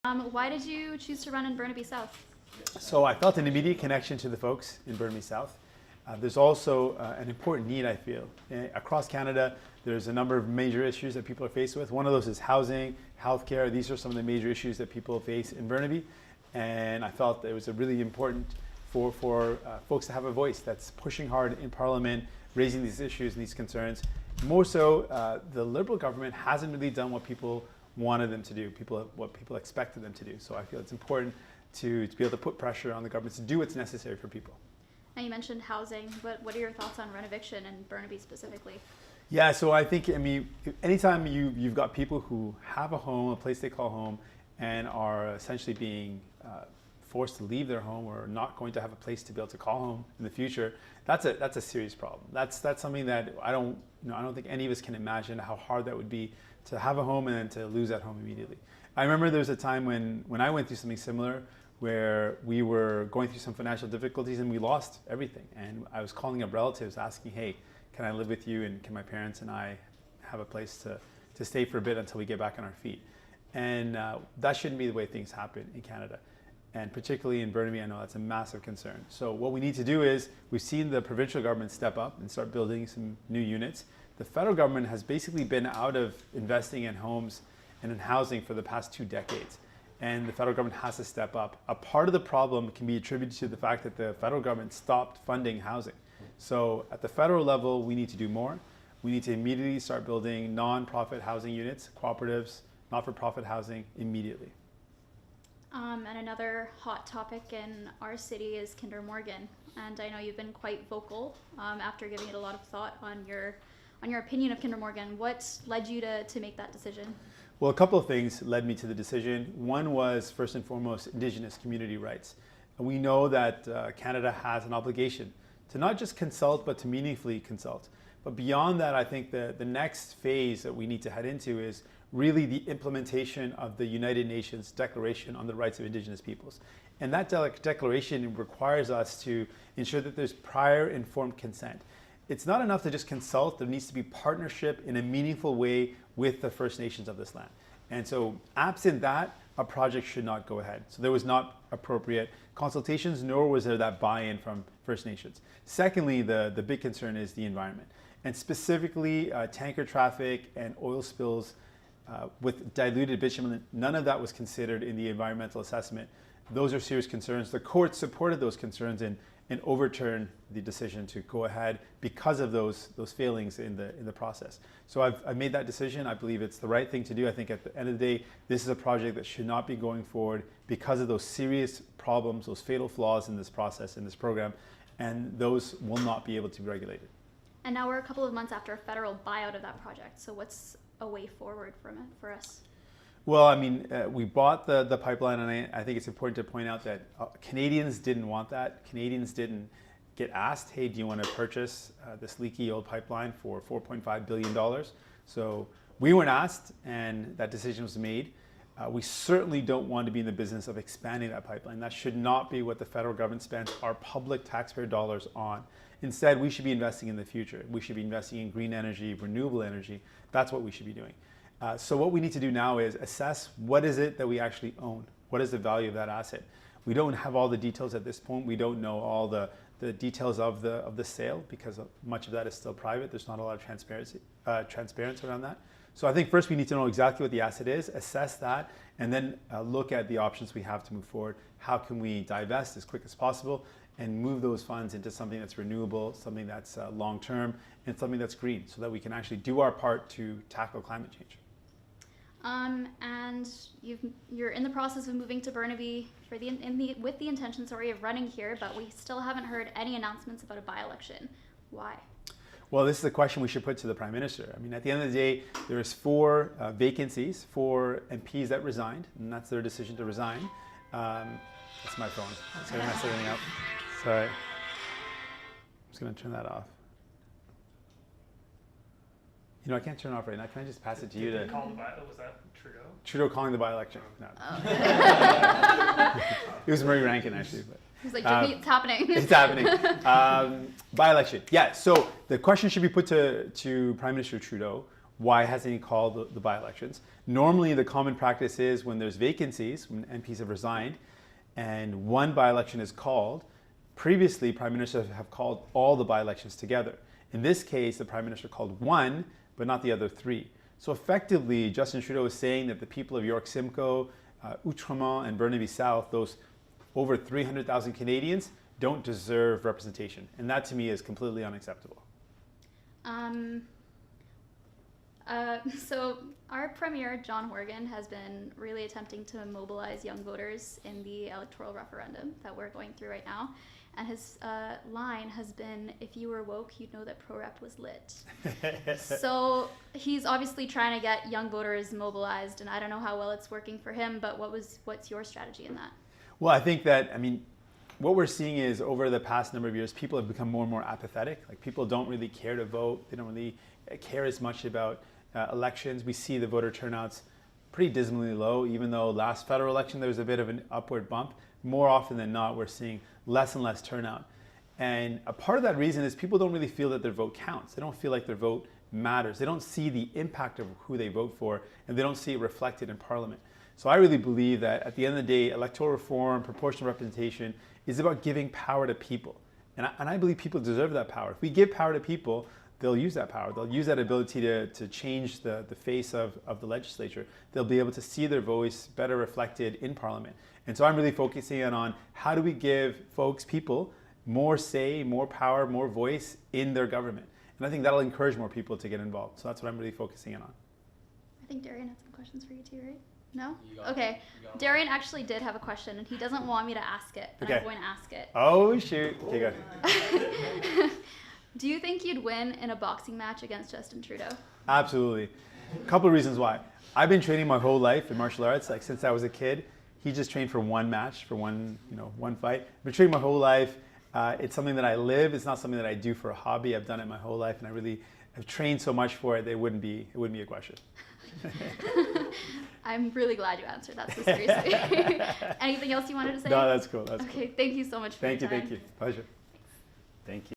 Why did you choose to run in Burnaby South? So I felt an immediate connection to the folks in Burnaby South. There's also an important need, I feel. Across Canada, there's a number of major issues that people are faced with. One of those is housing, healthcare. These are some of the major issues that people face in Burnaby. And I felt that it was really important for folks to have a voice that's pushing hard in Parliament, raising these issues and these concerns. More so, the Liberal government hasn't really done what people wanted them to do, what people expected them to do. So I feel it's important to be able to put pressure on the government to do what's necessary for people. Now you mentioned housing, but what are your thoughts on rent eviction in Burnaby specifically? Yeah, so I think, anytime you've got people who have a home, a place they call home, and are essentially being forced to leave their home or not going to have a place to be able to call home in the future, that's a serious problem. That's something that I don't think any of us can imagine how hard that would be to have a home and then to lose that home immediately. I remember there was a time when I went through something similar where we were going through some financial difficulties and we lost everything. And I was calling up relatives asking, hey, can I live with you and can my parents and I have a place to stay for a bit until we get back on our feet? And that shouldn't be the way things happen in Canada. And particularly in Burnaby, I know that's a massive concern. So what we need to do is, we've seen the provincial government step up and start building some new units. The federal government has basically been out of investing in homes and in housing for the past 2 decades. And the federal government has to step up. A part of the problem can be attributed to the fact that the federal government stopped funding housing. So at the federal level, we need to do more. We need to immediately start building non-profit housing units, cooperatives, not-for-profit housing immediately. And another hot topic in our city is Kinder Morgan. And I know you've been quite vocal after giving it a lot of thought on your opinion of Kinder Morgan. What led you to make that decision? Well, a couple of things led me to the decision. One was, first and foremost, Indigenous community rights. And we know that Canada has an obligation to not just consult, but to meaningfully consult. But beyond that, I think the next phase that we need to head into is really the implementation of the United Nations Declaration on the Rights of Indigenous Peoples. And that declaration requires us to ensure that there's prior informed consent. It's not enough to just consult, there needs to be partnership in a meaningful way with the First Nations of this land. And so absent that, a project should not go ahead. So there was not appropriate consultations, nor was there that buy-in from First Nations. Secondly, the big concern is the environment. And specifically tanker traffic and oil spills with diluted bitumen, none of that was considered in the environmental assessment. Those are serious concerns. The court supported those concerns and overturned the decision to go ahead because of those failings in the process. So I've made that decision. I believe it's the right thing to do. I think at the end of the day, this is a project that should not be going forward because of those serious problems, those fatal flaws in this process, in this program, and those will not be able to be regulated. And now we're a couple of months after a federal buyout of that project. So what's a way forward from it for us? Well, we bought the pipeline, and I think it's important to point out that Canadians didn't want that. Canadians didn't get asked, hey, do you want to purchase this leaky old pipeline for $4.5 billion? So we weren't asked, and that decision was made. We certainly don't want to be in the business of expanding that pipeline. That should not be what the federal government spends our public taxpayer dollars on. Instead, we should be investing in the future. We should be investing in green energy, renewable energy. That's what we should be doing. So what we need to do now is assess what is it that we actually own? What is the value of that asset? We don't have all the details at this point. We don't know all the details of the sale because much of that is still private. There's not a lot of transparency around that. So I think first we need to know exactly what the asset is, assess that, and then look at the options we have to move forward. How can we divest as quick as possible and move those funds into something that's renewable, something that's long-term, and something that's green, so that we can actually do our part to tackle climate change. And you're in the process of moving to Burnaby with the intention, of running here, but we still haven't heard any announcements about a by-election. Why? Well, this is a question we should put to the Prime Minister. At the end of the day, there's 4 vacancies, 4 MPs that resigned, and that's their decision to resign. That's my phone. It's going to mess everything up. Sorry. I'm just going to turn that off. I can't turn it off right now. Can I just pass it to you? Was that Trudeau? Trudeau calling the by-election. No. It was Murray Rankin, actually. But. He's like, Jagmeet, it's happening. It's happening. By-election. Yeah, so the question should be put to Prime Minister Trudeau. why hasn't he called the by-elections? Normally, the common practice is when there's vacancies, when MPs have resigned, and one by-election is called, previously, Prime Ministers have called all the by-elections together. In this case, the Prime Minister called one, but not the other three. So effectively, Justin Trudeau is saying that the people of York Simcoe, Outremont, and Burnaby South, those over 300,000 Canadians, don't deserve representation. And that to me is completely unacceptable. So our Premier, John Horgan, has been really attempting to mobilize young voters in the electoral referendum that we're going through right now. And his line has been, if you were woke, you'd know that pro-rep was lit. So he's obviously trying to get young voters mobilized, and I don't know how well it's working for him, but what's your strategy in that? Well, I think that, what we're seeing is over the past number of years, people have become more and more apathetic. Like, people don't really care to vote. They don't really care as much about elections. We see the voter turnouts pretty dismally low, even though last federal election there was a bit of an upward bump. More often than not, we're seeing less and less turnout. And a part of that reason is people don't really feel that their vote counts. They don't feel like their vote matters. They don't see the impact of who they vote for, and they don't see it reflected in Parliament. So I really believe that at the end of the day, electoral reform, proportional representation is about giving power to people. And I believe people deserve that power. If we give power to people, they'll use that power. They'll use that ability to change the face of the legislature. They'll be able to see their voice better reflected in Parliament. And so I'm really focusing on how do we give folks, people, more say, more power, more voice in their government. And I think that'll encourage more people to get involved. So that's what I'm really focusing in on. I think Darian had some questions for you too, right? No? Okay. Darian actually did have a question, and he doesn't want me to ask it, but I'm going to ask it. Oh, shoot. Okay, good. Do you think you'd win in a boxing match against Justin Trudeau? Absolutely. A couple of reasons why. I've been training my whole life in martial arts, like since I was a kid. He just trained for one match, for one fight. I've been training my whole life. It's something that I live. It's not something that I do for a hobby. I've done it my whole life, and I really have trained so much for it that it wouldn't be a question. I'm really glad you answered that so seriously. Anything else you wanted to say? No, that's cool. That's okay, cool. Thank you so much for your time. Thank you. Pleasure. Thank you.